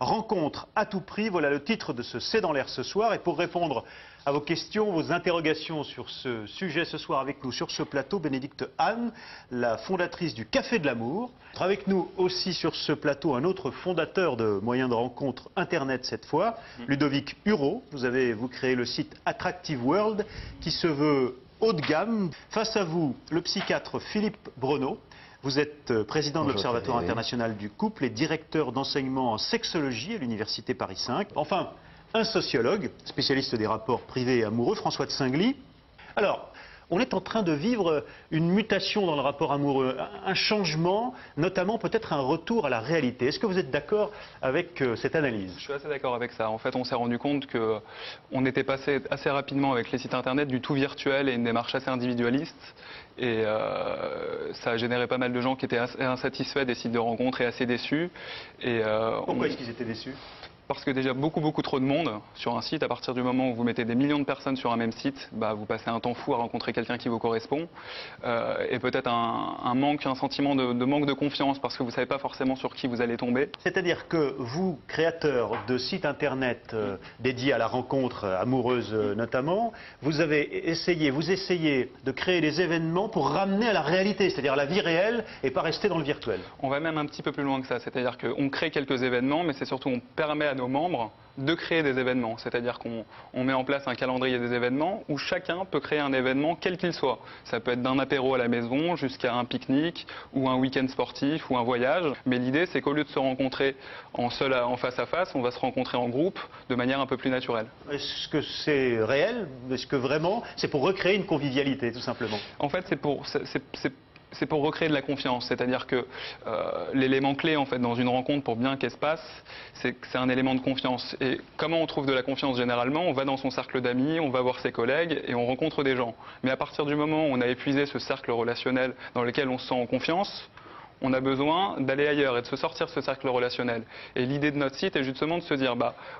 rencontre à tout prix, voilà le titre de ce C'est dans l'air ce soir. Et pour répondre à vos questions, vos interrogations sur ce sujet ce soir avec nous sur ce plateau, Bénédicte Anne, la fondatrice du Café de l'Amour. Avec nous aussi sur ce plateau un autre fondateur de moyens de rencontre Internet cette fois, Ludovic Hurault. Vous créez le site Attractive World qui se veut haut de gamme. Face à vous, le psychiatre Philippe Breneau. Vous êtes président de l'Observatoire international du couple et directeur d'enseignement en sexologie à l'Université Paris 5. Enfin, un sociologue, spécialiste des rapports privés et amoureux, François de Singly. Alors, on est en train de vivre une mutation dans le rapport amoureux, un changement, notamment peut-être un retour à la réalité. Est-ce que vous êtes d'accord avec cette analyse? Je suis assez d'accord avec ça. En fait, on s'est rendu compte qu'on était passé assez rapidement avec les sites internet du tout virtuel et une démarche assez individualiste. Et ça a généré pas mal de gens qui étaient insatisfaits des sites de rencontres et assez déçus. Pourquoi est-ce qu'ils étaient déçus? Parce que déjà beaucoup trop de monde sur un site. À partir du moment où vous mettez des millions de personnes sur un même site, vous passez un temps fou à rencontrer quelqu'un qui vous correspond. Et peut-être un sentiment de manque de confiance parce que vous ne savez pas forcément sur qui vous allez tomber. C'est-à-dire que vous, créateur de sites internet dédiés à la rencontre amoureuse notamment, vous essayez de créer des événements pour ramener à la réalité, c'est-à-dire à la vie réelle et pas rester dans le virtuel. On va même un petit peu plus loin que ça, c'est-à-dire qu'on crée quelques événements, mais c'est surtout on permet à nos membres de créer des événements, c'est-à-dire qu'on met en place un calendrier des événements où chacun peut créer un événement quel qu'il soit. Ça peut être d'un apéro à la maison jusqu'à un pique-nique ou un week-end sportif ou un voyage, mais l'idée c'est qu'au lieu de se rencontrer en face à face, on va se rencontrer en groupe de manière un peu plus naturelle. Est-ce que c'est réel? Est-ce que vraiment c'est pour recréer une convivialité tout simplement? En fait c'est pour recréer de la confiance, c'est-à-dire que l'élément clé en fait dans une rencontre pour bien qu'elle se passe, c'est que c'est un élément de confiance. Et comment on trouve de la confiance généralement? On va dans son cercle d'amis, on va voir ses collègues et on rencontre des gens. Mais à partir du moment où on a épuisé ce cercle relationnel dans lequel on se sent en confiance, on a besoin d'aller ailleurs et de se sortir de ce cercle relationnel. Et l'idée de notre site est justement de se dire,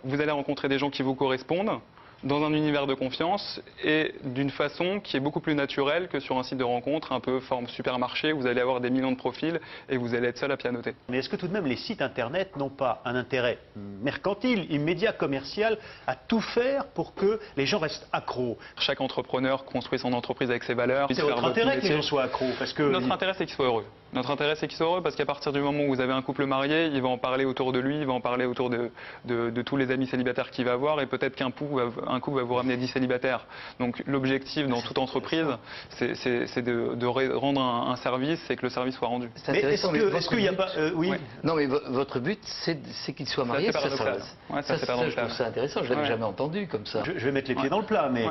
vous allez rencontrer des gens qui vous correspondent, dans un univers de confiance et d'une façon qui est beaucoup plus naturelle que sur un site de rencontre un peu forme supermarché où vous allez avoir des millions de profils et vous allez être seul à pianoter. Mais est-ce que tout de même les sites internet n'ont pas un intérêt mercantile, immédiat, commercial à tout faire pour que les gens restent accros? Chaque entrepreneur construit son entreprise avec ses valeurs. C'est votre intérêt que les gens soient accros parce que... Notre intérêt c'est qu'ils soient heureux. Notre intérêt c'est qu'ils soient heureux parce qu'à partir du moment où vous avez un couple marié, il va en parler autour de lui, il va en parler autour de tous les amis célibataires qu'il va avoir et peut-être qu'un couple va vous ramener 10 célibataires. Donc l'objectif dans toute entreprise, c'est de rendre un service et que le service soit rendu. Mais est-ce qu'il n'y a pas... oui. Non mais votre but c'est qu'il soit marié. Ça c'est paradoxal. Je trouve ça intéressant, je ne l'avais jamais entendu comme ça. Je vais mettre les pieds dans le plat, mais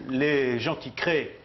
les gens qui créent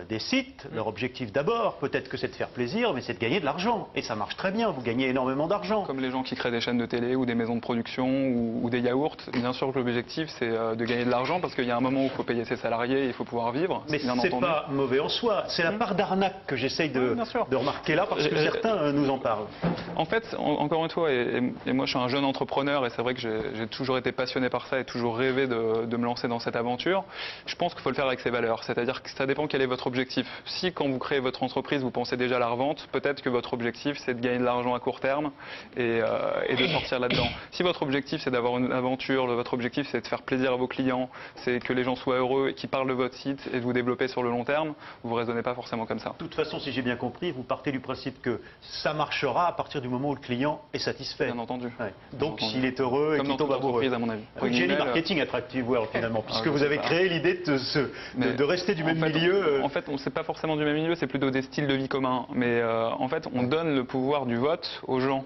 des sites, leur objectif d'abord, peut-être que c'est de faire plaisir, mais c'est de gagner de l'argent. Et ça marche très bien, vous gagnez énormément d'argent. Comme les gens qui créent des chaînes de télé ou des maisons de production ou des yaourts, bien sûr que l'objectif c'est de gagner de l'argent parce qu'il y a un moment où il faut payer ses salariés et il faut pouvoir vivre. Mais c'est pas mauvais en soi, c'est la part d'arnaque que j'essaye de remarquer là parce que certains nous en parlent. En fait, encore une fois, et moi je suis un jeune entrepreneur et c'est vrai que j'ai toujours été passionné par ça et toujours rêvé de me lancer dans cette aventure. Je pense qu'il faut le faire avec ses valeurs, c'est-à-dire que ça dépend quel est votre objectif. Si quand vous créez votre entreprise, vous pensez déjà à la revente, peut-être que votre objectif c'est de gagner de l'argent à court terme et de sortir là-dedans. Si votre objectif c'est d'avoir une aventure, votre objectif c'est de faire plaisir à vos clients, c'est que les gens soient heureux et qu'ils parlent de votre site et de vous développer sur le long terme, vous ne raisonnez pas forcément comme ça. De toute façon, si j'ai bien compris, vous partez du principe que ça marchera à partir du moment où le client est satisfait. Bien entendu. Ouais. Donc s'il est heureux et qu'il tombe amoureux. À mon avis. Oui, génie marketing Attractive World finalement, puisque vous avez créé l'idée de rester du même milieu. En fait, c'est pas forcément du même milieu, c'est plutôt des styles de vie communs. Mais en fait, on donne le pouvoir du vote aux gens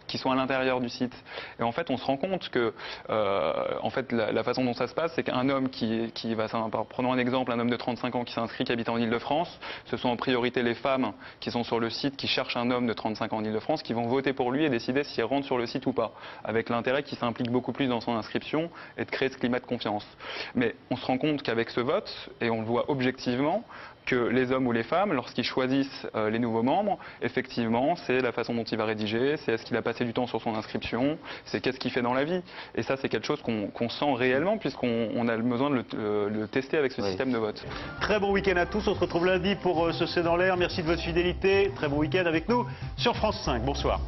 qui sont à l'intérieur du site. Et en fait, on se rend compte que en fait, la façon dont ça se passe, c'est qu'un homme qui va, prenons un exemple, un homme de 35 ans qui s'inscrit, qui habite en Ile-de-France, ce sont en priorité les femmes qui sont sur le site, qui cherchent un homme de 35 ans en Ile-de-France, qui vont voter pour lui et décider s'il rentre sur le site ou pas, avec l'intérêt qui s'implique beaucoup plus dans son inscription et de créer ce climat de confiance. Mais on se rend compte qu'avec ce vote, et on le voit objectivement, que les hommes ou les femmes, lorsqu'ils choisissent les nouveaux membres, effectivement, c'est la façon dont il va rédiger, c'est est-ce qu'il a passé du temps sur son inscription, c'est qu'est-ce qu'il fait dans la vie. Et ça, c'est quelque chose qu'on sent réellement, puisqu'on a besoin de le tester avec ce système de vote. Très bon week-end à tous, on se retrouve lundi pour ce C'est dans l'air. Merci de votre fidélité, très bon week-end avec nous sur France 5. Bonsoir.